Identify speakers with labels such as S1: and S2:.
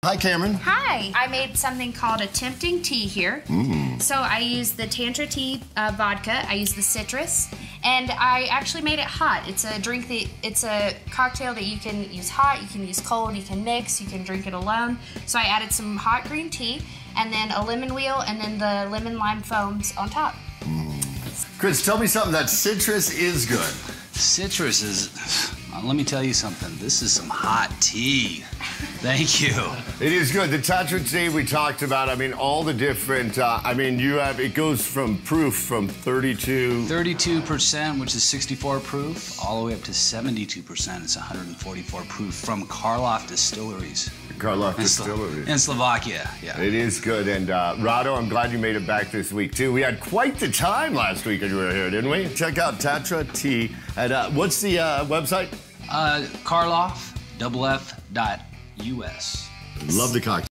S1: Hi, Cameron.
S2: Hi. I made something called a tempting tea here. So I use the Tantra tea vodka. I use the citrus, and I actually made it hot. It's a cocktail that you can use hot, you can use cold, you can mix, you can drink it alone. So I added some hot green tea, and then a lemon wheel, and then the lemon lime foams on top.
S1: Chris, tell me something. That citrus is good.
S3: Citrus is, let me tell you something. This is some hot tea. Thank you.
S1: It is good. The Tantra tea we talked about, I mean, all the different, it goes from proof from
S3: 32%, which is 64 proof, all the way up to 72%. It's 144 proof from Karloff Distilleries.
S1: Karloff Distilleries.
S3: In Slovakia, yeah.
S1: It is good. And Rado, I'm glad you made it back this week, too. We had quite the time last week when you were here, didn't we? Check out Tantra tea. And what's the website?
S3: Karloff, US.
S1: Love the cocktail.